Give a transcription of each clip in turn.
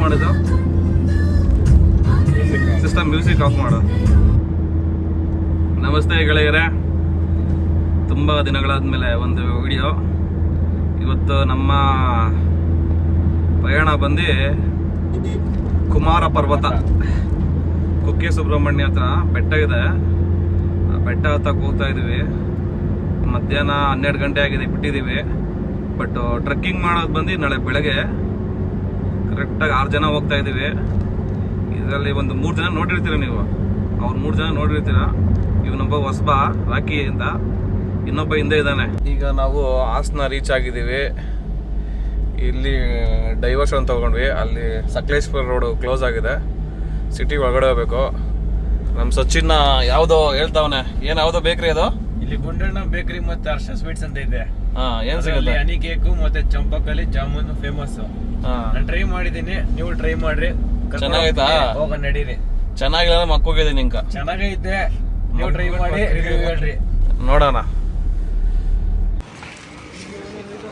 ಮಾಡೋದು system music of ಮಾಡು. ನಮಸ್ತೆ ಗೆಳೆಯರೇ, ತುಂಬ ದಿನಗಳಾದ್ಮೇಲೆ ಒಂದು ವಿಡಿಯೋ. ಇವತ್ತು ನಮ್ಮ ಪಯಣ ಬಂದು ಕುಮಾರ ಪರ್ವತ, ಕುಕ್ಕೆ ಸುಬ್ರಹ್ಮಣ್ಯ ಹತ್ರ ಬೆಟ್ಟ ಇದೆ. ಆ ಬೆಟ್ಟ ಹತ್ತಕ್ಕೆ ಹೋಗ್ತಾ ಇದೀವಿ. ಮಧ್ಯಾಹ್ನ 12 ಗಂಟೆ ಆಗಿದೆ, ಬಿಟ್ಟಿದ್ದೀವಿ. ಬಟ್ ಟ್ರೆಕ್ಕಿಂಗ್ ಮಾಡೋದು ಬಂದು ನಾಳೆ ಬೆಳಗ್ಗೆ ಕರೆಕ್ಟಾಗಿ 6 ಜನ ಹೋಗ್ತಾ ಇದ್ದೀವಿ. ಇದರಲ್ಲಿ ಒಂದು 3 ಜನ ನೋಡಿರ್ತೀರ ನೀವು, ಅವ್ರು 3 ಜನ ನೋಡಿರ್ತೀರ. ಇವನೊಬ್ಬ ಹೊಸಬ ರಾಕಿ ಅಂತ, ಇನ್ನೊಬ್ಬ ಹಿಂದೆ ಇದ್ದಾನೆ. ಈಗ ನಾವು ಹಾಸನ ರೀಚ್ ಆಗಿದ್ದೀವಿ. ಇಲ್ಲಿ ಡೈವರ್ಷನ್ ತಗೊಂಡ್ವಿ. ಅಲ್ಲಿ ಸಕಲೇಶ್ಪುರ ರೋಡು ಕ್ಲೋಸ್ ಆಗಿದೆ, ಸಿಟಿ ಒಳಗಡೆ ಹೋಗ್ಬೇಕು. ನಮ್ಮ ಸಚಿನ್ ಯಾವುದೋ ಹೇಳ್ತಾವನೆ, ಏನು ಯಾವುದೋ ಬೇಕ್ರಿ ಅದು? ಇಲ್ಲಿ ಗುಂಡಣ್ಣ ಬೇಕರಿ ಮತ್ತೆ ಹರ್ಷ ಸ್ವೀಟ್ಸ್ ಅಂತ ಇದೆ. ಏನ್ ಸಿಗುತ್ತೆ? ಹನಿ ಕೇಕು ಮತ್ತೆ ಚಂಪಕಲಿ ಜಾಮೂನ್ ಫೇಮಸ್. ನಾನು ಟ್ರೈ ಮಾಡಿದೀನಿ, ನೀವು ಟ್ರೈ ಮಾಡ್ರಿ. ಚೆನ್ನಾಗೈತಾ? ಹೋಗ ನಡೀರಿ. ಚೆನ್ನಾಗಿಲ್ಲ ಮಕ್ಕೋಗಿದ್ದೀನಿ ನಿಂಕ. ಚೆನ್ನಾಗೈತೆ, ನೀವು ಟ್ರೈ ಮಾಡಿ ರಿವ್ಯೂ ಹೇಳ್ರಿ. ನೋಡೋಣ.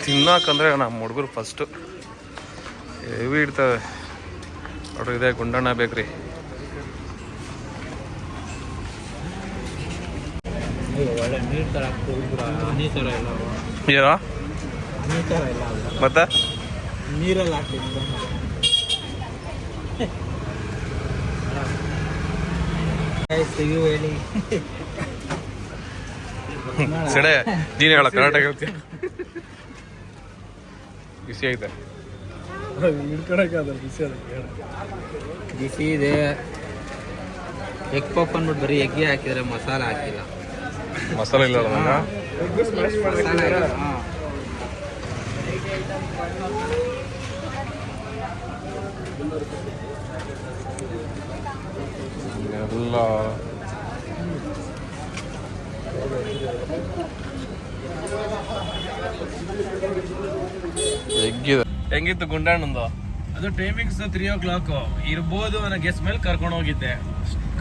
ತಿನ್ನಕಂದ್ರೆ ನಮ್ಮ ಹುಡುಗರು ಫಸ್ಟು ಹೆವಿ ಇಡ್ತವೆ ನೋಡ್ರಿ. ಇದೆ ಗುಂಡಣ್ಣ ಬೇಕ್ರಿ. ಒಳ್ಳೆ ನೀರ್ ತರ ಹನಿ ತರ ಇಲ್ಲ, ಏನೋ ಹನಿ ತರ ಇಲ್ಲ, ಮತ್ತೆ ನೀರಲ್ಲಿ ಹಾಕಿ ಹೇಳಿ. ಸಡೆ ನೀನು ಹೇಳ, ಕರ್ನಾಟಕ ಹೇಳ್ತೀಯ? ಬಿಸಿ ಐತೆ, ಬಿಸಿ ಇದೆ. ಎಗ್ ಪಪ್ ಅಂದ್ಬಿಟ್ಟು ಬರೀ ಎಗ್ಗೆ ಹಾಕಿದ್ರೆ ಮಸಾಲೆ ಹಾಕಿಲ್ಲ. ಮಸಾಲೆ ಇಲ್ಲ ನಂಗೆ. ಎಲ್ಲ ಎಗ್ಗಿದೆ. ಹೆಂಗಿತ್ತು ಗುಂಡಣ್ಣಂದು? ಅದು ಟೈಮಿಂಗ್ಸ್ 3 o'clock ಇರ್ಬೋದು ಅನ್ನೋ ಗೆಸ್ ಮೇಲೆ ಕರ್ಕೊಂಡು ಹೋಗಿದ್ದೆ.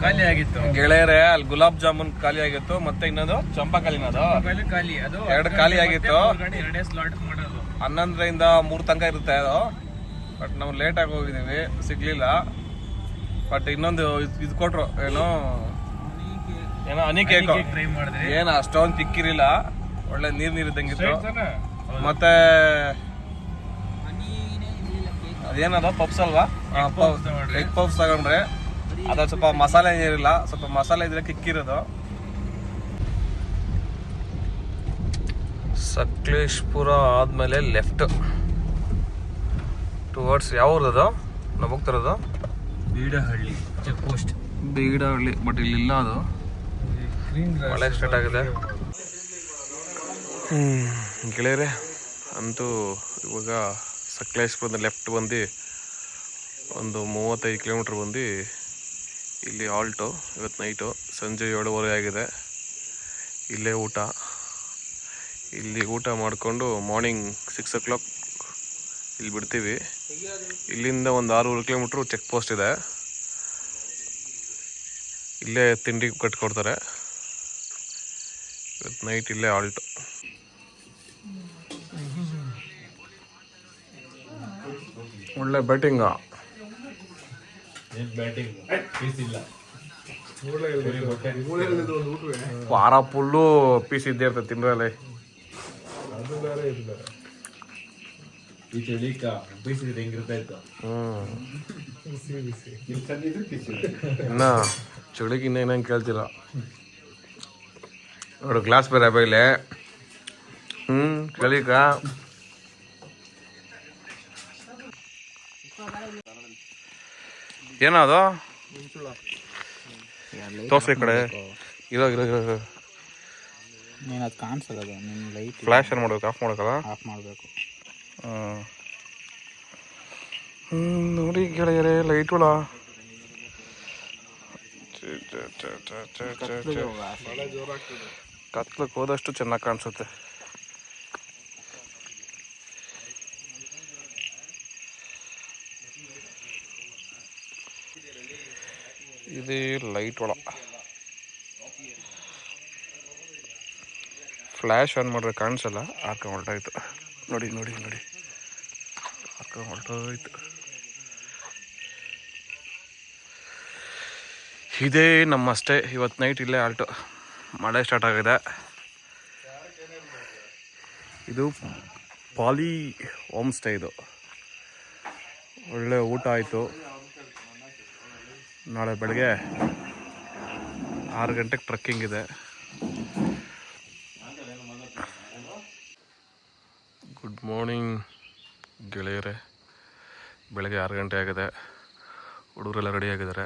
ಖಾಲಿ ಆಗಿತ್ತು ಗೆಳೆಯರೆ. ಅಲ್ಲಿ ಗುಲಾಬ್ ಜಾಮೂನ್ ಖಾಲಿ ಆಗಿತ್ತು, ಮತ್ತೆ ಇನ್ನೊಂದು ಚಂಪಾಕಲಿನದು ಖಾಲಿ. ಅದು 2 ಖಾಲಿ ಆಗಿತ್ತು. 2 ಸ್ಲಾಟ್ ಮಾಡೋದು. 11ರಿಂದ 3 ತನಕ ಇರುತ್ತೆ ಅದು. ಬಟ್ ನಾವು ಲೇಟಾಗಿ ಹೋಗಿದ್ದೀವಿ, ಸಿಗ್ಲಿಲ್ಲ. ಬಟ್ ಇನ್ನೊಂದು ಇದು ಕೊಟ್ರು, ಏನೋ ಹನಿ ಕೇಕ್ ಟ್ರೈ ಮಾಡಿದ್ರಿ. ಏನು ಅಷ್ಟೊಂದು ತಿಕ್ಕಿರಿಲ್ಲ, ಒಳ್ಳೆ ನೀರಿದ್ದಂಗಿತ್ತು. ಮತ್ತೆ ಅದೇನದ ಪಪ್ಸ್ ಅಲ್ವಾ? ಎಗ್ ಪಪ್ಸ್ ತಗೊಂಡ್ರೆ ಅದ ಸ್ವಲ್ಪ ಮಸಾಲೆ ನೀರಿಲ್ಲ, ಸ್ವಲ್ಪ ಮಸಾಲೆ ಇದ್ರೆ ಕಿಕ್ಕಿರೋದು. ಸಕಲೇಶ್ಪುರ ಆದ್ಮೇಲೆ ಲೆಫ್ಟ್ ಟುವರ್ಡ್ಸ್ ಯಾವ ಊರದು ನಾವು ಹೋಗ್ತಿರೋದು? ಬೀಡಹಳ್ಳಿ ಚೆಕ್ ಪೋಸ್ಟ್. ಬೀಡಹಳ್ಳಿ, ಬಟ್ ಇಲ್ಲಿಲ್ಲ, ಅದು ಮಳೆ ಸ್ಟಾರ್ಟ್ ಆಗಿದೆ. ಗೆಳೆಯರೆ, ಅಂತೂ ಇವಾಗ ಸಕಲೇಶ್ಪುರದ ಲೆಫ್ಟ್ ಬಂದು ಒಂದು 35 ಕಿಲೋಮೀಟ್ರ್ ಬಂದು ಇಲ್ಲಿ ಆಲ್ಟು. ಇವತ್ತು ನೈಟು ಸಂಜೆ 7:30 ಆಗಿದೆ. ಇಲ್ಲೇ ಊಟ. ಇಲ್ಲಿ ಊಟ ಮಾಡಿಕೊಂಡು ಮಾರ್ನಿಂಗ್ 6 o'clock ಇಲ್ಲಿ ಬಿಡ್ತೀವಿ. ಇಲ್ಲಿಂದ ಒಂದು 6-7 ಕಿಲೋಮೀಟ್ರು ಚೆಕ್ ಪೋಸ್ಟ್ ಇದೆ, ಇಲ್ಲೇ ತಿಂಡಿ ಕಟ್ಕೊಡ್ತಾರೆ. ಇವತ್ತು ನೈಟ್ ಇಲ್ಲೇ ಆಲ್ಟು. ಒಳ್ಳೆ ಬ್ಯಾಟಿಂಗ. ವಾರ ಫುಲ್ಲು ಪೀಸ್ ಇದ್ದೇ ಇರ್ತದೆ ತಿಂದ್ರಲ್ಲಿ. ಇನ್ನ ಚಳಿಗೆ ಇನ್ನೇನಂಗೆ ಕೇಳ್ತಿಲ್ಲ ನೋಡು. ಗ್ಲಾಸ್ ಬೇರೆ ಬೈಲೆ. ಚಳಿಕ ಏನದು? ತೋರ್ಸಿ ಕಡೆ ಇರೋ ನೀನು ಅದು ಕಾಣಿಸಲ್ಲ, ನಿನ್ನ ಲೈಟ್ ಫ್ಲ್ಯಾಶ್ ಏನು ಮಾಡ್ಬೇಕು? ಆಫ್ ಮಾಡ್ಬೇಕಲ್ಲ? ಆಫ್ ಮಾಡಬೇಕು. ನೋಡಿ ಗೆಳೆಯರೆ, ಲೈಟ್ಗಳ ಕತ್ಲಕ್ಕೆ ಹೋದಷ್ಟು ಚೆನ್ನಾಗಿ ಕಾಣಿಸುತ್ತೆ. ಇದು ಲೈಟ್ ಒಳ ಫ್ಲ್ಯಾಶ್ ಆನ್ ಮಾಡ್ರೆ ಕಾಣಿಸಲ್ಲ. ಹಾಕೊಂಡು ಹೊರಟಾಯ್ತು. ನೋಡಿ ನೋಡಿ ನೋಡಿ, ಹಾಕೊಂಡು ಹೊರಟೋಯ್ತು. ಇದೇ ನಮ್ಮ ಸ್ಟೇ. ಇವತ್ತು ನೈಟ್ ಇಲ್ಲೇ ಆಲ್ಟು. ಮಳೆ ಸ್ಟಾರ್ಟ್ ಆಗಿದೆ. ಇದು ಪಾಲಿ ಹೋಮ್ ಸ್ಟೇ. ಇದು ಒಳ್ಳೆ ಊಟ ಆಯಿತು. ನಾಳೆ ಬೆಳಗ್ಗೆ 6 ಗಂಟೆಗೆ ಟ್ರಕ್ಕಿಂಗ್ ಇದೆ. ಗುಡ್ ಮಾರ್ನಿಂಗ್ ಗೆಳೆಯರೇ. ಬೆಳಗ್ಗೆ 6 ಗಂಟೆ ಆಗಿದೆ. ಹುಡುಗರೆಲ್ಲ ರೆಡಿಯಾಗಿದ್ದಾರೆ.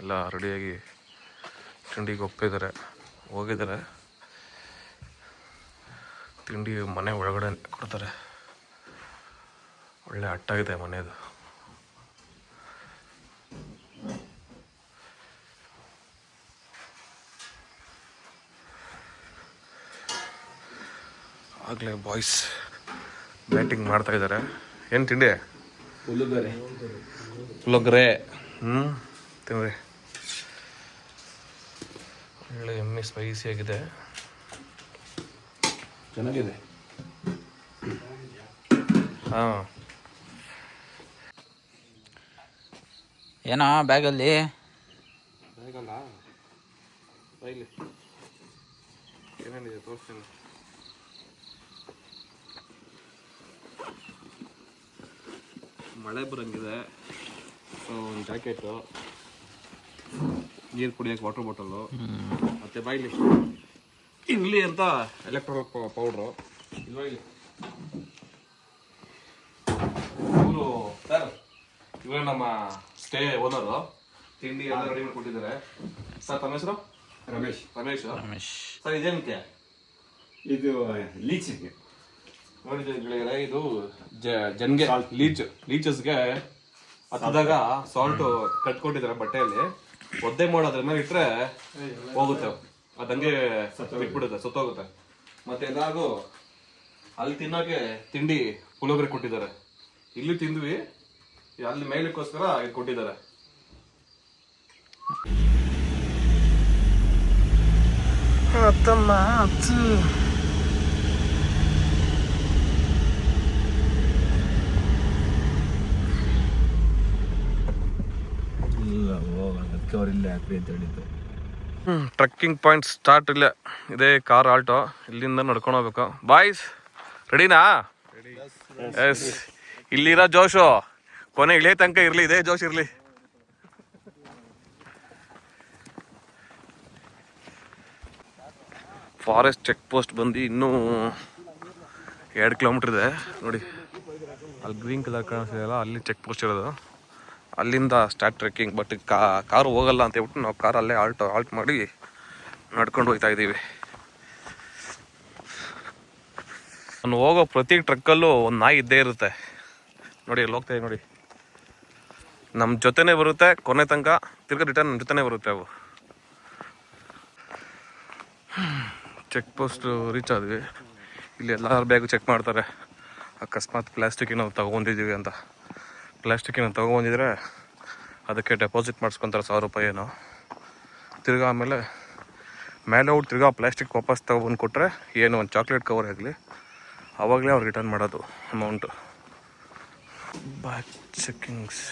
ಎಲ್ಲ ರೆಡಿಯಾಗಿ ತಿಂಡಿಗೆ ಹೋಗಿದ್ದಾರೆ. ತಿಂಡಿ ಮನೆ ಒಳಗಡೆ ಕೊಡ್ತಾರೆ. ಒಳ್ಳೆ ಅಟ್ಟಾಗಿದೆ ಮನೆಯದು. ಆಗಲೇ ಬಾಯ್ಸ್ ಬ್ಯಾಟಿಂಗ್ ಮಾಡ್ತಾ ಇದ್ದಾರೆ. ಏನು ತಿಂಡಿ? ಪುಳಿಯೋಗರೆ. ತಿನ್ರಿ. ಒಳ್ಳೆ ಎಮ್ಮೆ ಸ್ಪೈಸಿ ಆಗಿದೆ. ಚೆನ್ನಾಗಿದೆ. ಹಾಂ. ಏನೋ ಬ್ಯಾಗಲ್ಲಿ? ಬ್ಯಾಗಲ್ಲ, ಬೈಲಿ ಏನೇನಿದೆ ತೋರಿಸ್ತೀನಿ. ಮಳೆ ಬರಂಗಿದೆ. ಸೊ ಒಂದು ಜಾಕೆಟು, ನೀರು ಕುಡಿಯೋಕೆ ವಾಟರ್ ಬಾಟಲು, ಮತ್ತು ಬೈಲಿ ಇರಲಿ ಅಂತ ಎಲೆಕ್ಟ್ರಾನಿಕ್ ಪೌಡ್ರು. ಇಲ್ಲಿ ಇವರು ಸರ್, ಇವರೇ ನಮ್ಮ ಸ್ಟೇ ಓನರು. ತಿಂಡಿ ಎಲ್ಲ ರೆಡಿ ಮಾಡಿ ಕೊಟ್ಟಿದ್ದಾರೆ. ಸರ್ ತಮ್ಮ ಹೆಸರು? ರಮೇಶ್. ರಮೇಶ್ ಸರ್ ಇದೇನಕ್ಕೆ? ಇದು ಲೀಚಿಗೆ ನೋಡಿದ್ರೆ ಇದು ಜನ್ಗೆ ಲೀಚಸ್ಗೆ ಹತ್ತದಾಗ ಸಾಲ್ಟ್ ಕಟ್ಕೊಟ್ಟಿದ್ದಾರೆ ಬಟ್ಟೆಯಲ್ಲಿ. ಒದ್ದೆ ಮಾಡೋದ್ರ ಮೇಲೆ ಇಟ್ರೆ ಹೋಗುತ್ತೆ, ಅದಂಗೆ ಬಿಟ್ಬಿಡುತ್ತೆ, ಸುತ್ತೋಗುತ್ತೆ. ಮತ್ತೆ ಎಲ್ಲಾರ್ಗು ಅಲ್ಲಿ ತಿನ್ನೋಕೆ ತಿಂಡಿ ಪುಳಿಯೋಗರೆ ಕೊಟ್ಟಿದ್ದಾರೆ. ಇಲ್ಲಿ ತಿಂದ್ವಿ, ಅಲ್ಲಿ ಮೇಲಕ್ಕೋಸ್ಕರ ಇದು ಕೊಟ್ಟಿದ್ದಾರೆ. ಟ್ರಕ್ಕಿಂಗ್ ಪಾಯಿಂಟ್ ಸ್ಟಾರ್ಟ್ ಇಲ್ಲ. ಇದೇ ಕಾರ್ ಆಲ್ಟೋ. ಇಲ್ಲಿಂದ ನಡ್ಕೊಂಡು ಹೋಗ್ಬೇಕು. ಬಾಯ್ಸ್ ರೆಡಿನಾ? ಎಸ್. ಇಲ್ಲಿರೋ ಜೋಶು ಕೊನೆ ಇಳಿಯ ತನಕ ಇರಲಿ, ಇದೇ ಜೋಶ್ ಇರಲಿ. ಫಾರೆಸ್ಟ್ ಚೆಕ್ ಪೋಸ್ಟ್ ಬಂದು ಇನ್ನೂ 2 ಕಿಲೋಮೀಟ್ರ್ ಇದೆ. ನೋಡಿ ಅಲ್ಲಿ ಗ್ರೀನ್ ಕಲರ್ ಕಾಣಿಸ್ತಿದೆಯಲ್ಲ, ಅಲ್ಲಿ ಚೆಕ್ ಪೋಸ್ಟ್ ಇರೋದು. ಅಲ್ಲಿಂದ ಸ್ಟಾರ್ಟ್ ಟ್ರೆಕ್ಕಿಂಗ್. ಬಟ್ ಕಾರು ಹೋಗಲ್ಲ ಅಂತ ಹೇಳ್ಬಿಟ್ಟು ನಾವು ಕಾರ್ ಅಲ್ಲೇ ಆಲ್ಟ್ ಮಾಡಿ ನಡ್ಕೊಂಡು ಹೋಗ್ತಾ ಇದ್ದೀವಿ. ನಾನು ಹೋಗೋ ಪ್ರತಿ ಟ್ರಕ್ಕಲ್ಲೂ ಒಂದು ನಾಯಿ ಇದ್ದೇ ಇರುತ್ತೆ. ನೋಡಿ ಅಲ್ಲಿ ಹೋಗ್ತಾಯಿದೆ ನೋಡಿ, ನಮ್ಮ ಜೊತೆನೇ ಬರುತ್ತೆ ಕೊನೆ ತನಕ. ತಿರ್ಗಾ ರಿಟರ್ನ್ ನಮ್ಮ ಜೊತೆನೇ ಬರುತ್ತೆ ಅವು. ಚೆಕ್ ಪೋಸ್ಟ್ ರೀಚ್ ಆದ್ವಿ. ಇಲ್ಲಿ ಎಲ್ಲರ ಬ್ಯಾಗು ಚೆಕ್ ಮಾಡ್ತಾರೆ. ಅಕಸ್ಮಾತ್ ಪ್ಲಾಸ್ಟಿಕ್ ಏನೋ ತೊಗೊಂಡಿದ್ದೀವಿ ಅಂತ. ಪ್ಲಾಸ್ಟಿಕ್ ಏನೋ ತೊಗೊಂಡಿದ್ರೆ ಅದಕ್ಕೆ ಡೆಪಾಸಿಟ್ ಮಾಡಿಸ್ಕೊತಾರೆ 1000 ರೂಪಾಯಿ ಏನೋ. ತಿರ್ಗಾ ಆಮೇಲೆ ಮೇಲೆ ಹೋಗಿ ತಿರ್ಗಾ ಪ್ಲಾಸ್ಟಿಕ್ ವಾಪಸ್ ತೊಗೊಂಡು ಕೊಟ್ಟರೆ ಏನು ಒಂದು ಚಾಕ್ಲೇಟ್ ಕವರ್ ಆಗಲಿ ಆವಾಗಲೇ ಅವ್ರು ರಿಟರ್ನ್ ಮಾಡೋದು ಅಮೌಂಟು. ಬ್ಯಾಕ್ ಚೆಕ್ಕಿಂಗ್ಸ್.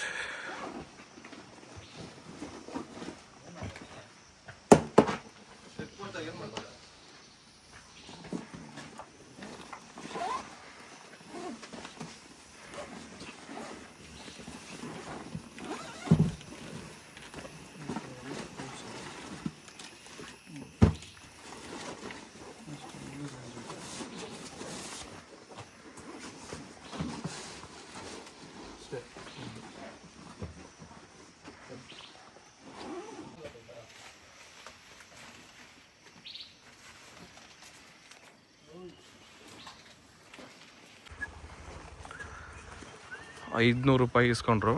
₹500 ಇಸ್ಕೊಂಡ್ರು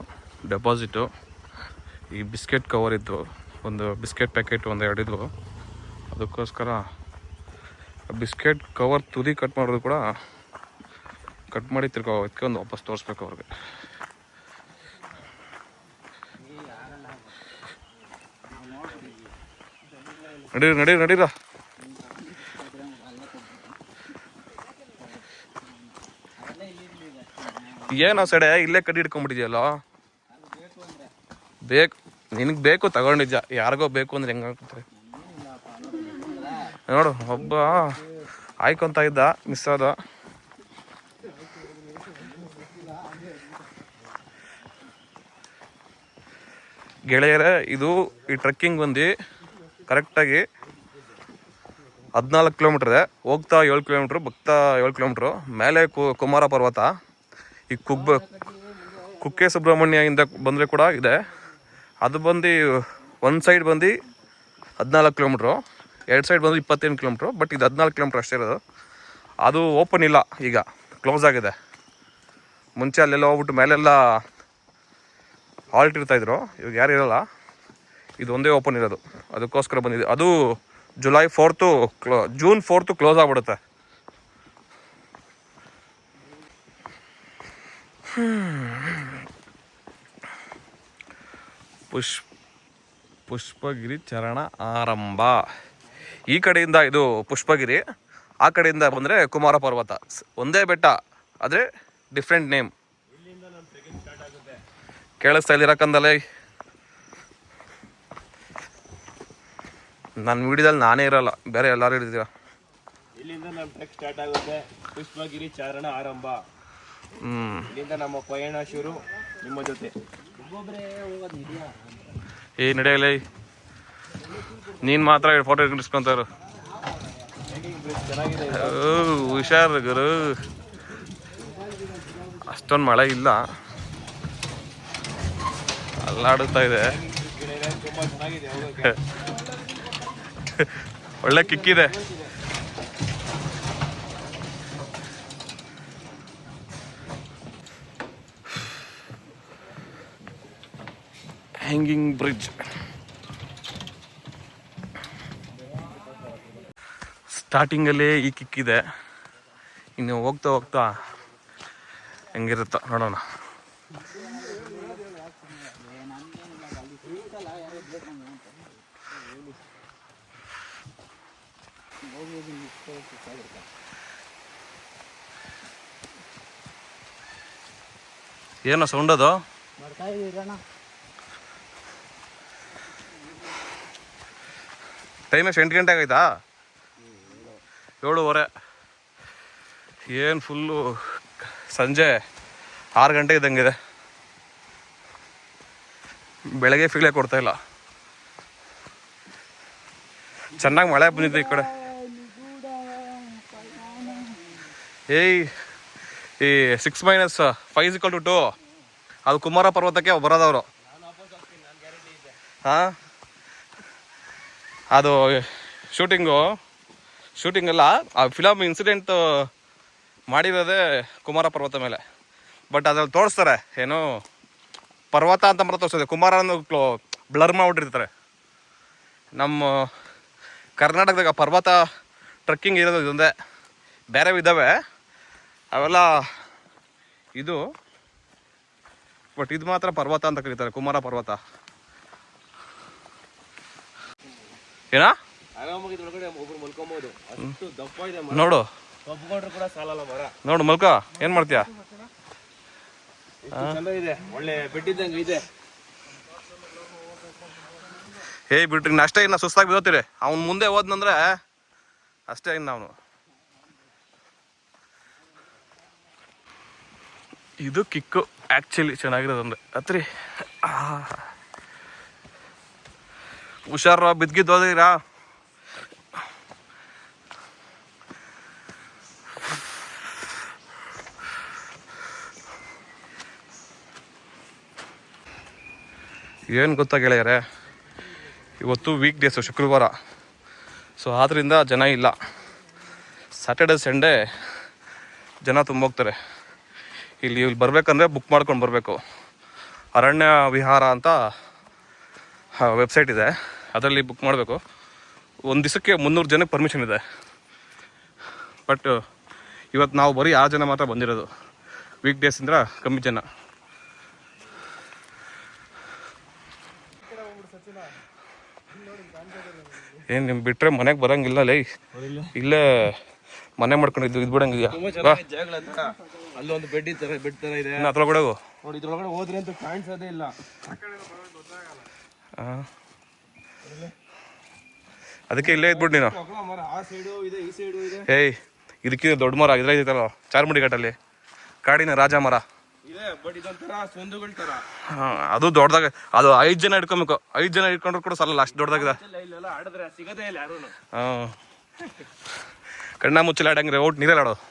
ಡೆಪಾಸಿಟು. ಈ ಬಿಸ್ಕೆಟ್ ಕವರ್ ಇದ್ದು, ಒಂದು ಬಿಸ್ಕೆಟ್ ಪ್ಯಾಕೆಟ್ ಒಂದು 2 ಇದ್ವು. ಅದಕ್ಕೋಸ್ಕರ ಬಿಸ್ಕೆಟ್ ಕವರ್ ತುದಿ ಕಟ್ ಮಾಡೋದು ಕೂಡ ಕಟ್ ಮಾಡಿ ತಿರ್ಗೋ ಒಂದು ವಾಪಸ್ ತೋರಿಸ್ಬೇಕು ಅವ್ರಿಗೆ. ನಡೀರ ಏನೋ ಸಡೆ ಇಲ್ಲೇ ಕಡ್ಡಿ ಹಿಡ್ಕೊಂಡ್ಬಿಟ್ಟಿದ್ಯಲ್ಲ. ಬೇಕು ನಿನಗೆ ಬೇಕು ತಗೊಂಡಿದ್ದ, ಯಾರಿಗೋ ಬೇಕು ಅಂದ್ರೆ ಹೆಂಗಾಗ್ತಾರೆ ನೋಡು. ಒಬ್ಬ ಆಯ್ಕೊಂತ ಇದ್ದ, ಮಿಸ್ ಆದ. ಗೆಳೆಯರೇ, ಇದು ಈ ಟ್ರೆಕ್ಕಿಂಗ್ ಬಂದು ಕರೆಕ್ಟಾಗಿ 14 ಕಿಲೋಮೀಟ್ರ್ ಇದೆ. ಹೋಗ್ತಾ 7 ಕಿಲೋಮೀಟ್ರು, ಬರ್ತಾ 7 ಕಿಲೋಮೀಟ್ರು. ಮೇಲೆ ಕುಮಾರ ಪರ್ವತ. ಈ ಕುಕ್ಕೆ ಸುಬ್ರಹ್ಮಣ್ಯದಿಂದ ಬಂದರೆ ಕೂಡ ಇದೆ. ಅದು ಬಂದು ಒಂದು ಸೈಡ್ ಬಂದು 14 ಕಿಲೋಮೀಟ್ರು, ಎರಡು ಸೈಡ್ ಬಂದು 28 ಕಿಲೋಮೀಟ್ರು. ಬಟ್ ಇದು 14 ಕಿಲೋಮೀಟ್ರ್ ಅಷ್ಟೇ ಇರೋದು. ಅದು ಓಪನ್ ಇಲ್ಲ, ಈಗ ಕ್ಲೋಸ್ ಆಗಿದೆ. ಮುಂಚೆ ಅಲ್ಲೆಲ್ಲ ಹೋಗ್ಬಿಟ್ಟು ಮೇಲೆಲ್ಲ ಹಾಲ್ಟ್ ಇರ್ತಾಯಿದ್ರು, ಇವಾಗ ಯಾರು ಇರೋಲ್ಲ. ಇದು ಒಂದೇ ಓಪನ್ ಇರೋದು, ಅದಕ್ಕೋಸ್ಕರ ಬಂದಿದೆ. ಅದು ಜೂನ್ 4 ಕ್ಲೋಸ್ ಆಗ್ಬಿಡುತ್ತೆ. ಪುಷ್ಪಗಿರಿ ಚರಣ ಆರಂಭ. ಈ ಕಡೆಯಿಂದ ಇದು ಪುಷ್ಪಗಿರಿ, ಆ ಕಡೆಯಿಂದ ಬಂದರೆ ಕುಮಾರ ಪರ್ವತ. ಒಂದೇ ಬೆಟ್ಟ, ಆದರೆ ಡಿಫ್ರೆಂಟ್ ನೇಮ್. ಕೇಳಿಸ್ತಾ ಇದ್ದೀರಕ್ಕಂದಲೇ? ನನ್ನ ವಿಡಿಯೋದಲ್ಲಿ ನಾನೇ ಇರಲ್ಲ, ಬೇರೆ ಎಲ್ಲರೂ ಇರ್ತೀರ. ಇಲ್ಲಿಂದ ನಮ್ಮ ಟ್ರೆಕ್ ಸ್ಟಾರ್ಟ್ ಆಗುತ್ತೆ. ಪುಷ್ಪಗಿರಿ ಚಾರಣ ಆರಂಭ. ಇಲ್ಲಿಂದ ನಮ್ಮ ಪಯಣ ಶುರು ನಿಮ್ಮ ಜೊತೆ. ಏ ನಡೆಯಲ್ಲ, ನೀನು ಮಾತ್ರ ಫೋಟೋ ಇಟ್ಕೊಂತಾರು. ಹುಷಾರು ಗುರು. ಅಷ್ಟೊಂದು ಮಳೆ ಇಲ್ಲ, ಅಲ್ಲಾಡುತ್ತಾ ಇದೆ. ತುಂಬಾ ಚೆನ್ನಾಗಿದೆ, ಒಳ್ಳೆ ಕಿಕ್ಕಿದೆ. Hanging bridge. ಸ್ಟಾರ್ಟಿಂಗಲ್ಲೇ ಈ ಕಿಕ್ಕಿದೆ, ಇನ್ನು ಹೋಗ್ತಾ ಹೋಗ್ತಾ ಹೆಂಗಿರುತ್ತ ನೋಡೋಣ. ಏನೋ ಸೌಂಡ್ ಅದು? ಟೈಮ್ ಎಷ್ಟು 8 ಗಂಟೆ ಆಗೈತಾ? 7:15. ಏನು ಫುಲ್ಲು ಸಂಜೆ 6 ಗಂಟೆ ಇದ್ದಂಗಿದೆ. ಬೆಳಗ್ಗೆ ಫೀಲೇ ಕೊಡ್ತಾ ಇಲ್ಲ. ಚೆನ್ನಾಗಿ ಮಳೆ ಬಂದಿದೆ ಈ ಕಡೆ. ಈ 6 - 5 = 2 ಅದು ಕುಮಾರ ಪರ್ವತಕ್ಕೆ ಬರೋದವರು. ಹಾಂ, ಅದು ಶೂಟಿಂಗೆಲ್ಲ ಆ ಫಿಲಮ್ ಇನ್ಸಿಡೆಂಟ್ ಮಾಡಿರೋದೇ ಕುಮಾರ ಪರ್ವತ ಮೇಲೆ. ಬಟ್ ಅದ್ರಲ್ಲಿ ತೋರಿಸ್ತಾರೆ, ಏನು ಪರ್ವತ ಅಂತ ಮಾತ್ರ ತೋರಿಸ್ತದೆ, ಕುಮಾರನ್ನು ಬ್ಲರ್ ಮಾಡಿಬಿಟ್ಟಿರ್ತಾರೆ. ನಮ್ಮ ಕರ್ನಾಟಕದಾಗ ಪರ್ವತ ಟ್ರೆಕ್ಕಿಂಗ್ ಇರೋದು ಇದೊಂದೇ, ಬೇರೆ ಇದ್ದಾವೆ ಅವೆಲ್ಲ ಇದು. ಬಟ್ ಇದು ಮಾತ್ರ ಪರ್ವತ ಅಂತ ಕರೀತಾರೆ, ಕುಮಾರ ಪರ್ವತ. ಏನಾ ಒಬ್ರು ಮಲ್ಕೊಬಹುದು, ಅಷ್ಟು ದಪ್ಪ ಇದೆ. ನೋಡು, ಒಪ್ಕೊಂಡ್ರು ಕೂಡ ಸಾಲಲ್ಲ ಮರ. ನೋಡು ಮಲ್ಕ, ಏನ್ ಮಾಡ್ತೀಯ? ಚಂದ ಇದೆ, ಒಳ್ಳೆ ಬೆಟ್ಟಿದ್ದಂಗೆ ಇದೆ. ಬಿಟ್ರಿ ಇನ್ನು ಅಷ್ಟೇ, ಇನ್ನು ಸುಸ್ತಾಗಿ ಬಿದ್ದೋತೀರಿ. ಅವ್ನು ಮುಂದೆ ಹೋದ್ನಂದ್ರೆ ಅಷ್ಟೇ ಇನ್ನು ಅವನು. ಇದು ಕಿಕ್ಕು ಆ್ಯಕ್ಚುಲಿ ಚೆನ್ನಾಗಿರೋದಂದ್ರೆ ಹತ್ರಿ. ಹುಷಾರ, ಬಿದ್ಗಿದ್ದು ಹೋದಿರಾ? ಏನು ಗೊತ್ತಾ ಗೆಳೆಯರೆ, ಇವತ್ತು ವೀಕ್ ಡೇಸು, ಶುಕ್ರವಾರ. ಸೊ ಆದ್ದರಿಂದ ಜನ ಇಲ್ಲ. ಸ್ಯಾಟರ್ಡೆ ಸಂಡೇ ಜನ ತುಂಬ ಹೋಗ್ತಾರೆ. ಇಲ್ಲಿ ಬರಬೇಕಂದ್ರೆ ಬುಕ್ ಮಾಡ್ಕೊಂಡು ಬರಬೇಕು. ಅರಣ್ಯ ವಿಹಾರ ಅಂತ ವೆಬ್ಸೈಟ್ ಇದೆ, ಅದರಲ್ಲಿ ಬುಕ್ ಮಾಡಬೇಕು. ಒಂದು ದಿವಸಕ್ಕೆ 300 ಜನಕ್ಕೆ ಪರ್ಮಿಷನ್ ಇದೆ. ಬಟ್ ಇವತ್ತು ನಾವು ಬರೀ 6 ಜನ ಮಾತ್ರ ಬಂದಿರೋದು. ವೀಕ್ ಡೇಸ್ ಅಂದ್ರೆ ಕಮ್ಮಿ ಜನ. ಏನು ನಿಮ್ಮ ಬಿಟ್ಟರೆ ಮನೆಗೆ ಬರೋಂಗಿಲ್ಲ ಲೈ, ಇಲ್ಲೇ ಮನೆ ಮಾಡ್ಕೊಂಡಿದ್ದು ಇದು ಬಿಡಂಗಿದ್ಯಾ? ಅಲ್ಲೊಂದು ಬೆಡ್ ತರ ಇದೆ. ಅದ್ರ ಬಿಡೋದು ನೋಡಿ, ಇದ್ರೊಳಗಡೆ ಹೋದ್ರೆ ಅಂತ ಕಾಣಿಸೋದೇ ಇಲ್ಲ. ಹಾಂ, ಅದಕ್ಕೆ ಇಲ್ಲೇ ಇದ್ಬಿಟ್ಟು ನೀನು. ಮರ ಆ ಸೈಡು ಇದೆ, ಈ ಸೈಡು ಇದೆ. ಏಯ್, ಇದಕ್ಕಿಂತ ದೊಡ್ಡ ಮರ ಇದ್ರೈತಲ್ಲ ಚಾರ್ಮುಡಿ ಘಾಟಲ್ಲಿ, ಕಾಡಿನ ರಾಜ ಮರ ಇದೆ. ಬಟ್ ಇದೊಂಥರ ಸ್ವಂದುಗಳ ತರ. ಹಾಂ, ಅದು ದೊಡ್ಡದಾಗ, ಅದು 5 ಜನ ಇಟ್ಕೊಬೇಕು. 5 ಜನ ಇಟ್ಕೊಂಡ್ರು ಕೂಡ ಸಲ್ಲ, ಅಷ್ಟು ದೊಡ್ಡದಾಗಿದೆ. ಇಲ್ಲೆಲ್ಲ ಆಡಿದ್ರೆ ಸಿಗದೇ ಇಲ್ಲ ಯಾರು. ಹಾಂ, ಕಣ್ಣ ಮುಚ್ಚಲ ಆಡಂಗ್ರೆ ಔಟ್ ನೀರಲ್ಲಿ ಆಡೋದು.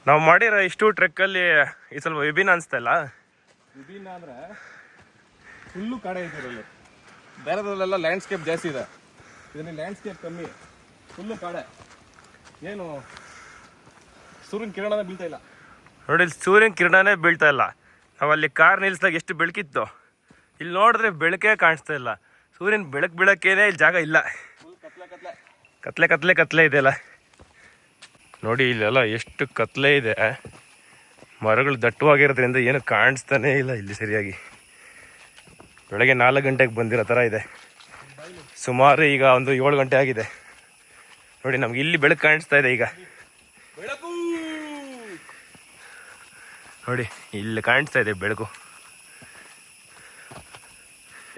ನಾವು ಮಾಡಿರೋ ಇಷ್ಟು ಟ್ರೆಕ್ಕಲ್ಲಿ ಈ ಸ್ವಲ್ಪ ವಿಭಿನ್ನ ಅನಿಸ್ತಾ ಇಲ್ಲ. ವಿಭಿನ್ನ ಅಂದ್ರೆ ಫುಲ್ಲು ಕಾಡೆ ಇದ್ರಲ್ಲಿ, ಬೇರೆದ್ರಲ್ಲೆಲ್ಲ ಲ್ಯಾಂಡ್ಸ್ಕೇಪ್ ಜಾಸ್ತಿ ಇದೆ, ಇದರಲ್ಲಿ ಲ್ಯಾಂಡ್ಸ್ಕೇಪ್ ಕಮ್ಮಿ, ಫುಲ್ಲು ಕಾಡೆ. ಏನು ಸೂರ್ಯನ ಕಿರಣನೇ ಬೀಳ್ತಾ ಇಲ್ಲ. ನೋಡಿ, ಇಲ್ಲಿ ಸೂರ್ಯನ ಕಿರಣನೇ ಬೀಳ್ತಾ ಇಲ್ಲ. ನಾವಲ್ಲಿ ಕಾರ್ ನಿಲ್ಸಿದಾಗ ಎಷ್ಟು ಬೆಳಕಿತ್ತು, ಇಲ್ಲಿ ನೋಡಿದ್ರೆ ಬೆಳಕೇ ಕಾಣಿಸ್ತಾ ಇಲ್ಲ. ಸೂರ್ಯನ ಬೆಳಕೇನೆ ಇಲ್ಲಿ ಜಾಗ ಇಲ್ಲ, ಫುಲ್ ಕತ್ಲೆ ಕತ್ಲೆ ಕತ್ಲೆ ಕತ್ಲೆ ಕತ್ಲೆ ಇದೆಯಲ್ಲ. ನೋಡಿ ಇಲ್ಲೆಲ್ಲ ಎಷ್ಟು ಕತ್ಲೆ ಇದೆ, ಮರಗಳು ದಟ್ಟವಾಗಿರೋದ್ರಿಂದ ಏನು ಕಾಣಿಸ್ತಾನೇ ಇಲ್ಲ ಇಲ್ಲಿ ಸರಿಯಾಗಿ. ಬೆಳಗ್ಗೆ 4 ಗಂಟೆಗೆ ಬಂದಿರೋ ಥರ ಇದೆ. ಸುಮಾರು ಈಗ ಒಂದು 7 ಗಂಟೆ ಆಗಿದೆ. ನೋಡಿ, ನಮ್ಗೆ ಇಲ್ಲಿ ಬೆಳಕು ಕಾಣಿಸ್ತಾ ಇದೆ ಈಗ. ಬೆಳಕು ನೋಡಿ, ಇಲ್ಲಿ ಕಾಣಿಸ್ತಾ ಇದೆ ಬೆಳಕು.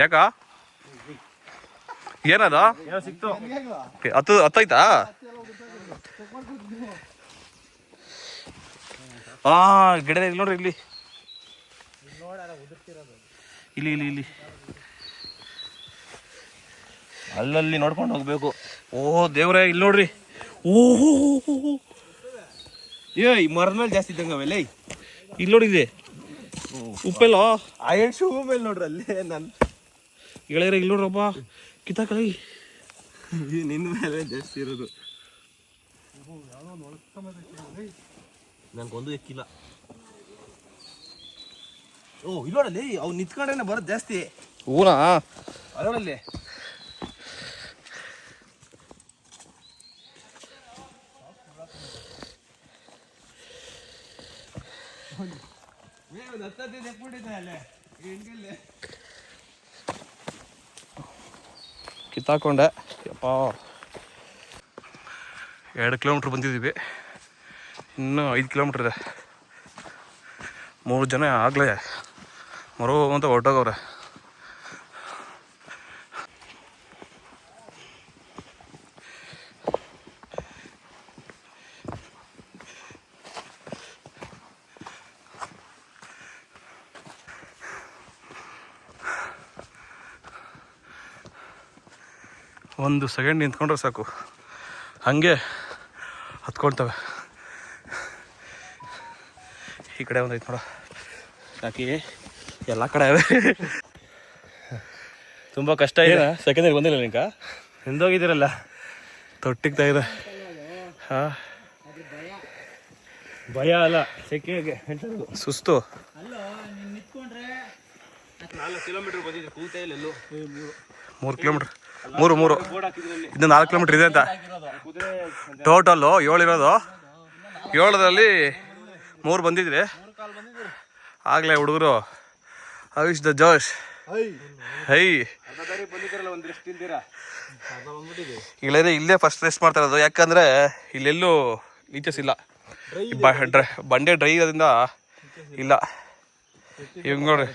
ಯಾಕ ಏನದ ಏನೋ ಸಿಕ್ತು. ಹತ್ತೈತಾ? ಹಾ, ಗಿಡ ಇಲ್ಲಿ ನೋಡ್ರಿ, ಇಲ್ಲಿ ಇಲ್ಲಿ ಇಲ್ಲಿ ಇಲ್ಲಿ ಅಲ್ಲಲ್ಲಿ ನೋಡ್ಕೊಂಡು ಹೋಗ್ಬೇಕು. ಓ ದೇವ್ರೆ, ಇಲ್ಲಿ ನೋಡ್ರಿ. ಓಹೋ, ಈ ಮರದ ಮೇಲೆ ಜಾಸ್ತಿ ಇದ್ದಂಗೆ ಅವೆಲ್ಲ. ಇಲ್ಲಿ ನೋಡಿದೆ ಉಪ್ಪೆಲ್ಲ ಐರನ್ ಶೂ ಮೇಲೆ ನೋಡ್ರಿ, ಅಲ್ಲೇ ನಾನು ಗೆಳೆಯರ ಇಲ್ಲಿ ನೋಡ್ರಪ್ಪ, ಕಿತ್ತಾಕೈ ನಿನ್ನ ಮೇಲೆ ಜಾಸ್ತಿ ಇರೋದು. ನನ್ಗೊಂದು ಎಕ್ಕಿಲ್ಲ. ಓ ಇಲ್ಲೋಡಲ್ಲಿ ಅವು ನಿಂತ್ಕೊಂಡ್ರೆ ಬರೋದು ಜಾಸ್ತಿ. ಊನಾ ಅದರಲ್ಲಿ ಕಿತ್ತಾಕೊಂಡೆ. ಯಪ್ಪ, 2 ಕಿಲೋಮೀಟ್ರ್ ಬಂದಿದ್ದೀವಿ, ಇನ್ನೂ 5 ಕಿಲೋಮೀಟ್ರ್ ಇದೆ. 3 ಜನ ಆಗಲೇ ಮರೋ ಅಂತ ಹೊರಟೋಗವ್ರೆ. ಒಂದು ಸೆಕೆಂಡ್ ನಿಂತ್ಕೊಂಡ್ರೆ ಸಾಕು, ಹಾಗೆ ಹತ್ಕೊಳ್ತವೆ. ಈ ಕಡೆ ಒಂದೈತೆ ನೋಡ, ಯಾಕೆ ಎಲ್ಲ ಕಡೆ ಅವೆ. ತುಂಬ ಕಷ್ಟ ಇದೆ. ಸೆಕೆಂಡ್ ಬಂದಿಲ್ಲ ನಿಂಕ, ಹಿಂದೋಗಿದ್ದೀರಲ್ಲ, ತೊಟ್ಟಿಗ್ತಾ ಇದೆ. ಹಾಂ, ಭಯ ಅಲ್ಲ, ಸೆಕೆಗೆ ಸುಸ್ತು. 4 ಕಿಲೋಮೀಟರ್ ಬಂದಿದೆ, ಕೂತ ಇಲ್ಲೆಲ್ಲೂ 3 ಕಿಲೋಮೀಟ್ರ್, 3 ಇನ್ನು 4 ಕಿಲೋಮೀಟ್ರ್ ಇದೆ ಅಂತ. ಟೋಟಲ್ಲು 7 ಇರೋದು, 7ರಲ್ಲಿ 3 ಬಂದಿದ್ರಿ. ಆಗಲೇ ಹುಡುಗರು ಹವಿಷ್ ದ ಜೋಶ್. ಹೈ ಇಲ್ಲೇ ಇಲ್ಲೇ ಫಸ್ಟ್ ರೆಸ್ಟ್ ಮಾಡ್ತಾ ಇರೋದು, ಯಾಕಂದರೆ ಇಲ್ಲೆಲ್ಲೂ ಲೀಚಸ್ ಇಲ್ಲ, ಬಂಡೆ ಡ್ರೈ ಇರೋದ್ರಿಂದ ಇಲ್ಲ. ಇವಾಗ ನೋಡ್ರಿ,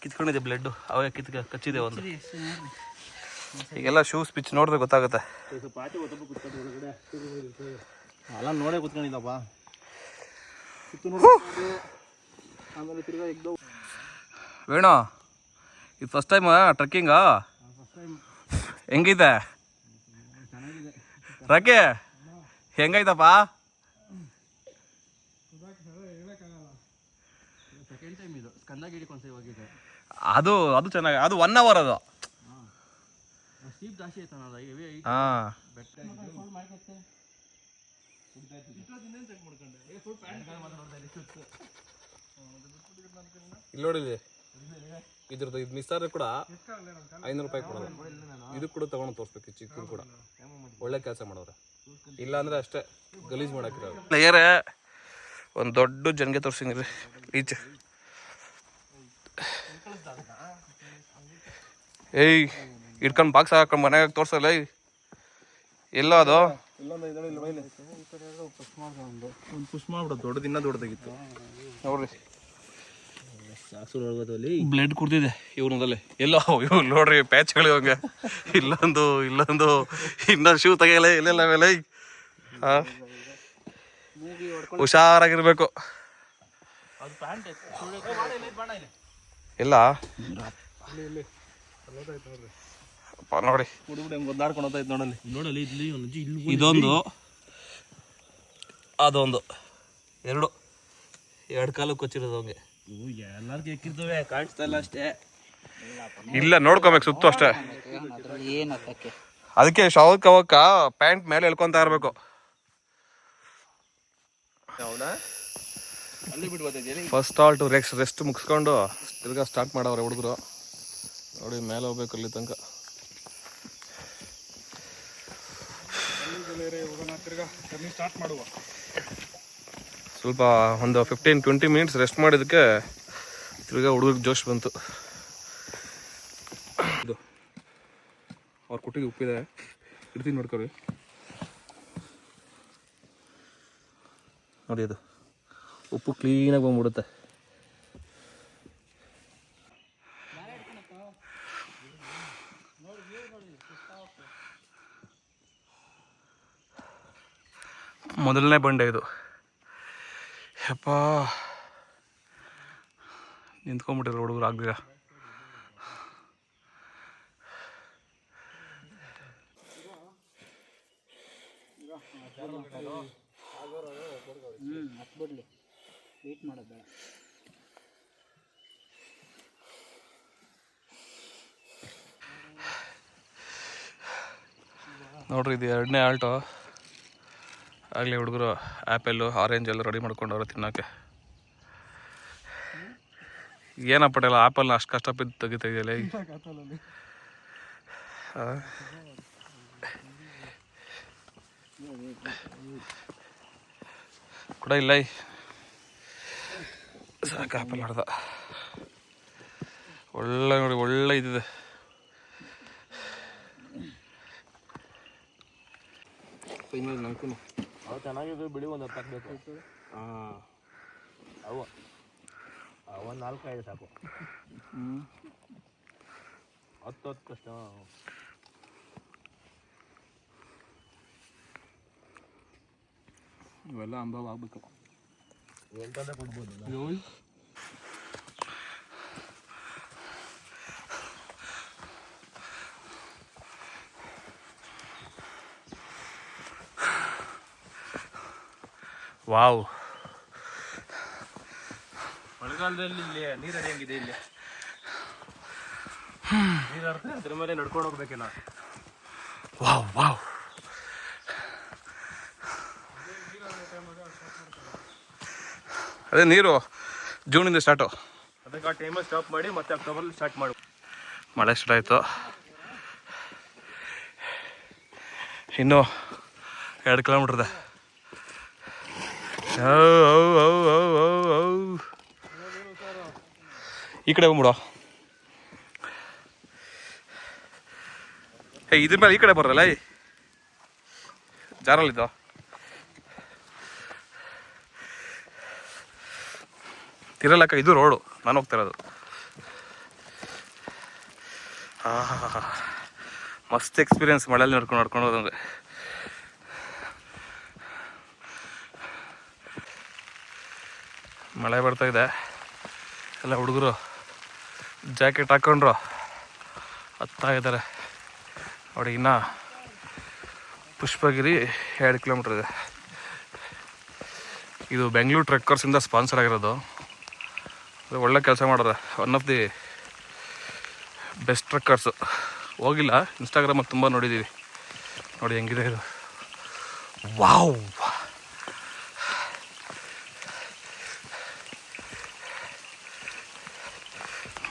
ಕಿತ್ಕೊಂಡಿದೆ ಬ್ಲಡ್ಡು, ಅವಾಗ ಕಚ್ಚಿದೆ ಒಂದು. ಈಗೆಲ್ಲ ಶೂಸ್ ಪಿಚ್ ನೋಡಿದ್ರೆ ಗೊತ್ತಾಗುತ್ತೆ. ಅಲ್ಲ ನೋಡೇ ಕುತ್ಕೊಂಡಿದ್ದಪ್ಪ. ಆಮೇಲೆ ತಿರ್ಗಾ ವೇಣು, ಇದು ಫಸ್ಟ್ ಟೈಮ್ ಟ್ರೆಕ್ಕಿಂಗಾ? ಹೆಂಗೈತೆ ರಾಕೆ? ಹೆಂಗೈತಪ್ಪ? ಅದು ಅದು ಚೆನ್ನಾಗಿ, ಅದು 1 ಅವರ್ ಅದು. ಹಾಂ, ಇಲ್ಲಿ ನೋಡಿದ್ವಿ ಇದ್ರದ್ದು, ಇದು ಮಿಸ್ ಆದ್ರೆ ಕೂಡ 500 ರೂಪಾಯಿ ಕೊಡೋದು. ಇದು ಕೂಡ ತಗೊಂಡು ತೋರಿಸ್ಬೇಕು, ಚಿಕ್ಕ ಕೂಡ ಒಳ್ಳೆ ಕೆಲಸ ಮಾಡೋರು. ಇಲ್ಲ ಅಂದ್ರೆ ಅಷ್ಟೇ ಗಲೀಜ್ ಮಾಡಾಕಿರೋದು. ಪ್ಲೇಯರೇ ಒಂದು ದೊಡ್ಡ ಜನಗೆ ತೋರಿಸಿದ್ರಿ ಈಚೆ. ಏಯ್, ಇಟ್ಕೊಂಡು ಬಾಕ್ಸ್ ಹಾಕೊಂಡು ಮನೆಯಾಗ ತೋರ್ಸಲ್ಲ. ಎಲ್ಲ ಅದು ಪುಷ್ ಮಾಡ್ಬಿಡೋದು, ದೊಡ್ಡದು ಇನ್ನೂ ದೊಡ್ಡದಾಗಿತ್ತು ನೋಡ್ರಿ. ಬ್ಲಡ್ ಕುಡ್ದಿದೆ ಇವ್ರದಲ್ಲಿ ಎಲ್ಲೋ ಇವ್ ನೋಡ್ರಿ ಪ್ಯಾಚ್ಗಳು ಇವಂಗೆ ಇಲ್ಲೊಂದು ಇನ್ನೊಂದು ಶೂ ತೆಗಿಯಲ್ಲ ಇಲ್ಲೆಲ್ಲ ಮೇಲೆ ಹುಷಾರಾಗಿರ್ಬೇಕು ಇಲ್ಲ ನೋಡಿ ಒದ್ದಾಡ್ಕೊಂಡು ಹೋಗ್ತೈತೆ ನೋಡಲ್ಲಿ ಇದೊಂದು ಅದೊಂದು ಎರಡು ಕಾಲಕ್ಕೆ ಕೊಚ್ಚಿರೋದು ಹಂಗೆ ಎಲ್ಲರಿಗೂ ಎಕ್ಕಿರ್ತವೆ ಕಾಣಿಸ್ತಾ ಇಲ್ಲ ಅಷ್ಟೇ ಇಲ್ಲ ನೋಡ್ಕೊಬೇಕು ಸುತ್ತು ಅಷ್ಟೇ ಏನಕ್ಕೆ ಅದಕ್ಕೆ ಶಾವಕ್ ಅವಕ್ಕ ಪ್ಯಾಂಟ್ ಮೇಲೆ ಎಳ್ಕೊಂತ ಇರ್ಬೇಕು ಫಸ್ಟ್ ಆಲ್ ಟು ರೆಸ್ಟ್ ಮುಗಿಸ್ಕೊಂಡು ತಿರ್ಗಾ ಸ್ಟಾರ್ಟ್ ಮಾಡವ್ರೆ ಹುಡುಗರು ನೋಡಿ ಮೇಲೆ ಹೋಗ್ಬೇಕು ಅಲ್ಲಿ ತನಕ ಸ್ವಲ್ಪ ಒಂದು 15-20 ಮಿನಿಟ್ಸ್ ರೆಸ್ಟ್ ಮಾಡಿದಕ್ಕೆ ತಿರ್ಗಾ ಹುಡುಗರಿಗೆ ಜೋಶ್ ಬಂತು. ಇದು ಅವ್ರ ಕುಟ್ಟಿಗೆ ಉಪ್ಪಿದೆ ಇಡ್ತೀನಿ ನೋಡ್ಕೊರಿ ನೋಡಿ ಅದು ಉಪ್ಪು ಕ್ಲೀನಾಗಿ ಬಂದ್ಬಿಡುತ್ತೆ. ಮೊದಲನೇ ಬಂಡೆ ಇದು. ಯಪ್ಪ ನಿಂತ್ಕೊಂಡ್ಬಿಟ್ಟಿದ್ರು ಹುಡುಗರು ಆಗ್ಲಿಲ್ಲ. ಹತ್ಬಿಡ್ಲಿ ವೇಟ್ ಮಾಡೋದು ಬೇಡ. ನೋಡ್ರಿ ಇದು 2ನೇ ಆಲ್ಟು. ಆಗಲಿ ಹುಡುಗರು ಆ್ಯಪಲ್ಲು ಆರೆಂಜ್ ಎಲ್ಲ ರೆಡಿ ಮಾಡ್ಕೊಂಡವ್ರೆ ತಿನ್ನೋಕ್ಕೆ. ಏನಪ್ಪಟ್ಟೆಲ್ಲ ಆ್ಯಪಲ್ನ ಅಷ್ಟು ಕಷ್ಟ ಬಿದ್ದು ತೆಗಿತಾಯಿದೆಯಲ್ಲ ಕೂಡ ಇಲ್ಲ ಸಾಕು ಆ್ಯಪಲ್ ಹೊಡೆದ ಒಳ್ಳೆ ನೋಡಿ ಒಳ್ಳೆ ಇದಿದೆ. ನಂಗೂ ಅವು ಚೆನ್ನಾಗಿದ್ದು ಬಿಡಿ ಒಂದು 10 ಹಾಕಬೇಕು. ಹಾಂ ಅವು 4-5 ಸಾಕು. 10 ಕಷ್ಟ. ಇವೆಲ್ಲ ಅನುಭವ ಆಗ್ಬೇಕು. ಎಂತಂದ್ರೆ ಕೊಡ್ಬೋದು. ವಾವ್, ಮಳೆಗಾಲದಲ್ಲಿ ಇಲ್ಲಿ ನೀರು ಹರಿಯಂಗಿದೆ. ಇಲ್ಲಿ ನೀರು ಹರಿದ್ರೆ ಅದ್ರ ಮೇಲೆ ನಡ್ಕೊಂಡು ಹೋಗ್ಬೇಕೇನೋ. ವಾವ್ ವಾವ್, ಅದೇ ನೀರು ಜೂನಿಂದ ಸ್ಟಾರ್ಟು. ಅದಕ್ಕೆ ಆ ಟೈಮಲ್ಲಿ ಸ್ಟಾಪ್ ಮಾಡಿ ಮತ್ತೆ ಅಕ್ಟೋಬರಲ್ಲಿ ಸ್ಟಾರ್ಟ್ ಮಾಡು. ಮಳೆ ಸ್ಟಾರ್ಟ್ ಆಯಿತು. ಇನ್ನೂ 2 ಕಿಲೋಮೀಟ್ರ್ ಇದೆ. ಈ ಕಡೆ ಬಂದ್ಬಿಡು. ಇದ್ರ ಮೇಲೆ ಈ ಕಡೆ ಬರಲ್ಲ ಜಾರಲ್ಲಿದ್ದು. ತಿರಲಕ್ಕ ಇದು ರೋಡು ನಾನು ಹೋಗ್ತಾ ಇರೋದು. ಮಸ್ತ್ ಎಕ್ಸ್ಪೀರಿಯನ್ಸ್ ಮಳೆಯಲ್ಲಿ ನಡ್ಕೊಂಡು ಹೋದಂಗೆ. ಮಳೆ ಬರ್ತಾ ಇದೆ. ಎಲ್ಲ ಹುಡುಗರು ಜಾಕೆಟ್ ಹಾಕ್ಕೊಂಡ್ರು ಹತ್ತಾ ಇದ್ದಾರೆ ನೋಡಿ. ಇನ್ನು ಪುಷ್ಪಗಿರಿ 2 ಕಿಲೋಮೀಟ್ರ್ ಇದೆ. ಇದು ಬೆಂಗಳೂರು ಟ್ರೆಕ್ಕರ್ಸಿಂದ ಸ್ಪಾನ್ಸರ್ ಆಗಿರೋದು. ಒಳ್ಳೆ ಕೆಲಸ ಮಾಡೋರೆ. One of the best trekkers. ಹೋಗಿಲ್ಲ, ಇನ್ಸ್ಟಾಗ್ರಾಮಲ್ಲಿ ತುಂಬ ನೋಡಿದ್ದೀವಿ. ನೋಡಿ ಹೆಂಗಿದೆ ಇದು. ವಾವ್,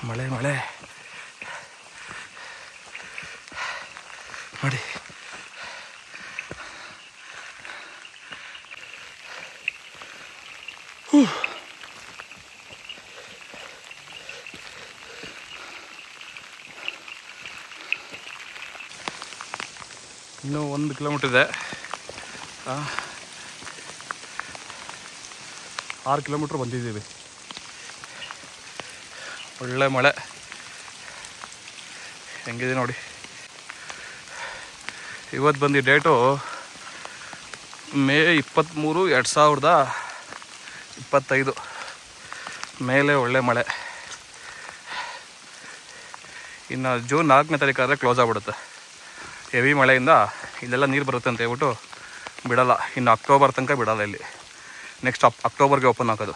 ಮಳೆ ಮಳೆ ನೋಡಿ. ಇನ್ನೂ 1 ಕಿಲೋಮೀಟ್ರ್ ಇದೆ. 6 ಕಿಲೋಮೀಟ್ರ್ ಬಂದಿದ್ದೀವಿ. ಒಳ್ಳೆ ಮಳೆ ಹೆಂಗಿದೆ ನೋಡಿ. ಇವತ್ತು ಬಂದು ಡೇಟು ಮೇ 23, 2025. ಮೇಲೆ ಒಳ್ಳೆ ಮಳೆ. ಇನ್ನು ಜೂನ್ 4ನೇ ತಾರೀಕಾದರೆ ಕ್ಲೋಸ್ ಆಗಿಬಿಡುತ್ತೆ. ಹೆವಿ ಮಳೆಯಿಂದ ಇಲ್ಲೆಲ್ಲ ನೀರು ಬರುತ್ತೆ ಅಂತ ಹೇಳ್ಬಿಟ್ಟು ಬಿಡಲ್ಲ. ಇನ್ನು ಅಕ್ಟೋಬರ್ ತನಕ ಬಿಡಲ್ಲ ಇಲ್ಲಿ. ನೆಕ್ಸ್ಟ್ ಅಕ್ಟೋಬರ್ಗೆ ಓಪನ್ ಆಗೋದು.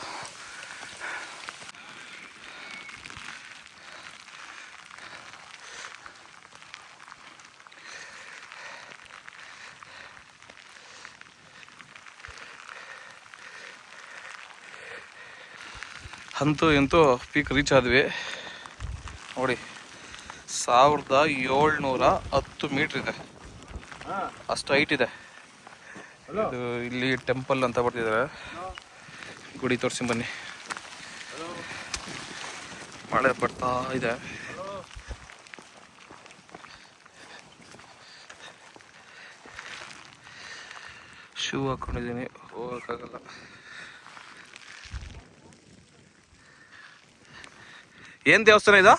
ಅಂತೂ ಇಂತೂ ಪೀಕ್ ರೀಚ್ ಆದ್ವಿ ನೋಡಿ. 1710 ಮೀಟ್ರ್ ಇದೆ, ಅಷ್ಟು ಹೈಟ್ ಇದೆ. ಇದು ಇಲ್ಲಿ ಟೆಂಪಲ್ ಅಂತ ಬರ್ತಿದ್ದಾರೆ. ಗುಡಿ ತೋರಿಸಿ ಬನ್ನಿ. ಮಳೆ ಬರ್ತಾ ಇದೆ. ಶೂ ಹಾಕೊಂಡಿದ್ದೀನಿ, ಹೋಗೋಕ್ಕಾಗಲ್ಲ. ಏನು ದೇವಸ್ಥಾನ ಇದು?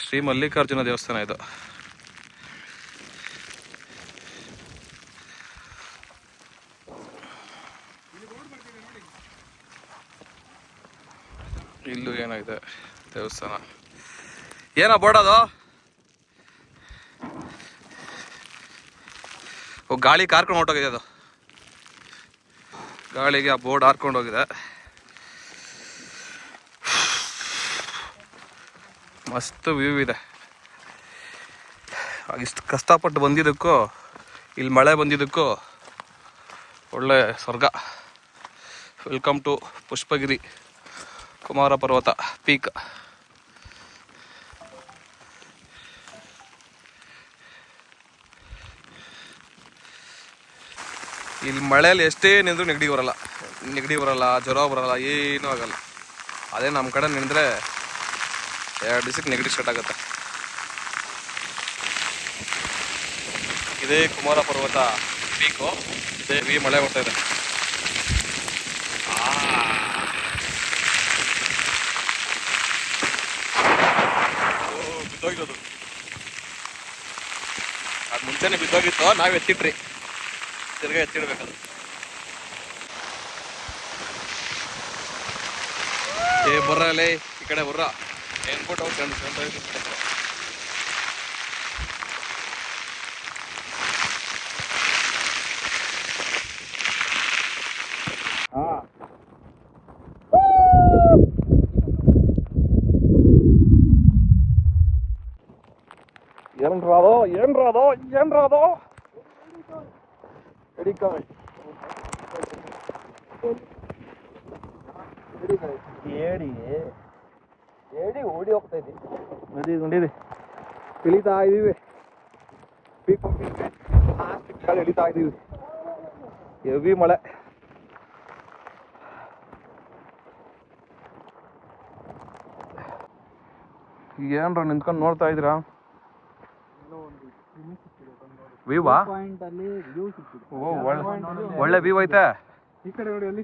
ಶ್ರೀ ಮಲ್ಲಿಕಾರ್ಜುನ ದೇವಸ್ಥಾನ ಇದು. ಇಲ್ಲೂ ಏನಾಗಿದೆ ದೇವಸ್ಥಾನ. ಏನೋ ಬೋರ್ಡ್ ಅದು? ಗಾಳಿ ಕಾರ್ಕೊಂಡು ಹೊರಟೋಗಿದೆ ಅದು. ಗಾಳಿಗೆ ಆ ಬೋರ್ಡ್ ಹಾರ್ಕೊಂಡು ಹೋಗಿದೆ. ಮಸ್ತ್ ವ್ಯೂ ಇದೆ. ಇಷ್ಟು ಕಷ್ಟಪಟ್ಟು ಬಂದಿದ್ದಕ್ಕೂ ಇಲ್ಲಿ ಮಳೆ ಬಂದಿದ್ದಕ್ಕೂ ಒಳ್ಳೆ ಸ್ವರ್ಗ. ವೆಲ್ಕಮ್ ಟು ಪುಷ್ಪಗಿರಿ ಕುಮಾರ ಪರ್ವತ ಪೀಕ್. ಇಲ್ಲಿ ಮಳೆಯಲ್ಲಿ ಎಷ್ಟೇ ನಿಂದ್ರು ನೆಗಡಿ ಬರಲ್ಲ, ಜ್ವರ ಬರಲ್ಲ, ಏನೂ ಆಗಲ್ಲ. ಅದೇ ನಮ್ಮ ಕಡೆ ನಿಂದ್ರೆ 2 ದಿವಸಕ್ಕೆ ನೆಗಡಿ ಸ್ಟಾರ್ಟ್ ಆಗುತ್ತೆ. ಇದೇ ಕುಮಾರ ಪರ್ವತ ಪೀಕು. ಇದೇ ಮಳೆ ಬರ್ತಾ ಇದೆ. ಬಿದ್ದೋಗಿರೋದು ಅದು ಮುಂಚೆನೆ ಬಿದ್ದೋಗಿತ್ತು, ನಾವು ಎತ್ತಿಟ್ರಿ, ತಿರ್ಗಾ ಎತ್ತಿಡ್ಬೇಕದು. ಬರ್ರಲ್ಲೇ ಈ ಕಡೆ ಬರ್ರ ಏನ್ಬಿಟ್ಟು ಅವ್ರು ಏನ್ರಾದೋ ಏಡಿ ಓಡಿ ಹೋಗ್ತಾ ಇದ್ದೀವಿ. ನಡೀರಿ ಇಳಿತಾ ಇದ್ದೀವಿ. ಇಳಿತಾ ಇದ್ದೀವಿ. ಹೆವಿ ಮಳೆ. ಏನ್ರ ನಿಂತ್ಕೊಂಡು ನೋಡ್ತಾ ಇದ್ದೀರಾ? ವ್ಯೂವಾ? ಒಳ್ಳೆ ವ್ಯೂ ಐತೆ. ಈ ಕಡೆ ನೋಡಿ, ಅಲ್ಲಿ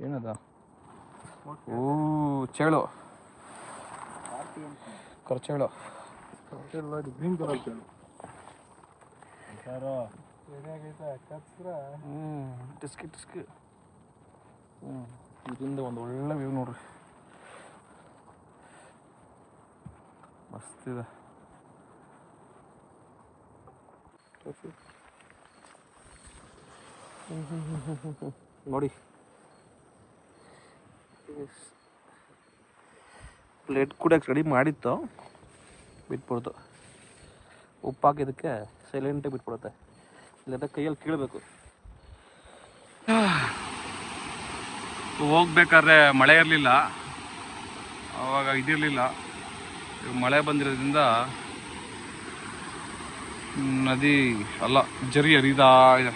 ಏನದ? ಓ ಚೇಳು, ಕರ್ಚೇಳು. ಗ್ರೀನ್ ಕಲರ್ ಚೇಳು. ಟಿಸ್ಕಿ ಇದರಿಂದ ಒಂದು ಒಳ್ಳೆ ವ್ಯೂ ನೋಡ್ರಿ. ಮಸ್ತ್ ಇದೆ. ನೋಡಿ ಪ್ಲೇಟ್ ಕೂಡ ರೆಡಿ ಮಾಡಿತ್ತು, ಬಿಟ್ಬಿಡ್ತು. ಉಪ್ಪು ಹಾಕಿದ್ದಕ್ಕೆ ಸೈಲೆಂಟಾಗಿ ಬಿಟ್ಬಿಡುತ್ತೆ. ಇಲ್ಲಾಂದ್ರೆ ಕೈಯಲ್ಲಿ ಕೀಳಬೇಕು. ಹೋಗ್ಬೇಕಾದ್ರೆ ಮಳೆ ಇರಲಿಲ್ಲ, ಆವಾಗ ಇದಿರಲಿಲ್ಲ. ಮಳೆ ಬಂದಿರೋದ್ರಿಂದ ನದಿ ಅಲ್ಲ ಜರಿ ಹರಿದಾ ಇದೆ.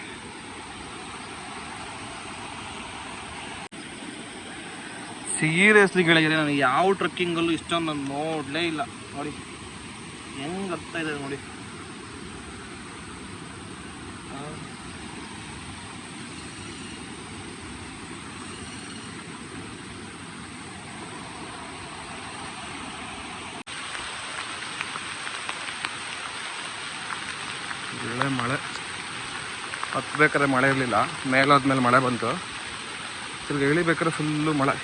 ಸೀರಿಯಸ್ಲಿ ಗೆಳೆಯರೆ, ನಾನು ಯಾವ ಟ್ರೆಕ್ಕಿಂಗಲ್ಲೂ ಇಷ್ಟೊಂದು ನಾನು ನೋಡಲೇ ಇಲ್ಲ. ನೋಡಿ ಹೆಂಗೆ ಬರ್ತಾ ಇದೆ ನೋಡಿ. ಒಳ್ಳೆ ಮಳೆ. ಹತ್ಬೇಕಾದ್ರೆ ಮಳೆ ಇರಲಿಲ್ಲ, ಮೇಲಾದ್ಮೇಲೆ ಮಳೆ ಬಂತು. ತಿರ್ಗಿ ಇಳಿಬೇಕಾದ್ರೆ ಫುಲ್ಲು ಮಳೆ.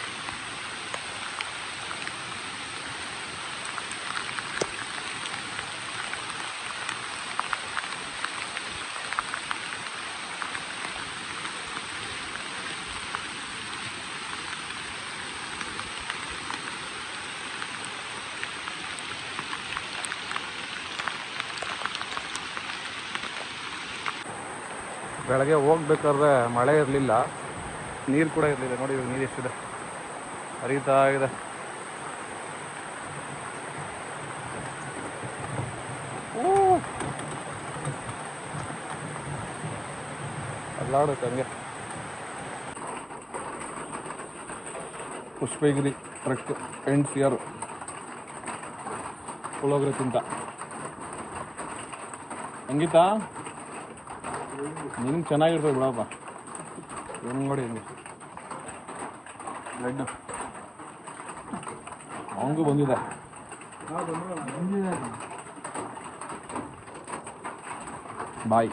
ಬೆಳಗ್ಗೆ ಹೋಗ್ಬೇಕಾದ್ರೆ ಮಳೆ ಇರಲಿಲ್ಲ, ನೀರು ಕೂಡ ಇರಲಿಲ್ಲ. ನೋಡಿ ಇವಾಗ ನೀರು ಎಷ್ಟಿದೆ, ಹರಿತಾ ಇದೆ. ಅಲ್ಲಾಡುತ್ತೆ ಹಂಗೆ. ಪುಷ್ಪಗಿರಿ ಟ್ರಕ್ NCR ಪುಳೋಗ್ರೆ ತಿಂತ ಹಂಗಿತ್ತಾ ನಿಮ್ಗೆ ಚೆನ್ನಾಗಿರ್ತದೆ ಬಿಡಪ್ಪ. ಹೆಂಗೆ ನೋಡಿ ಹಂಗೆ ಬ್ಲಡ್ ಅವನಿಗೂ ಬಂದಿದೆ. ಬಾಯ್.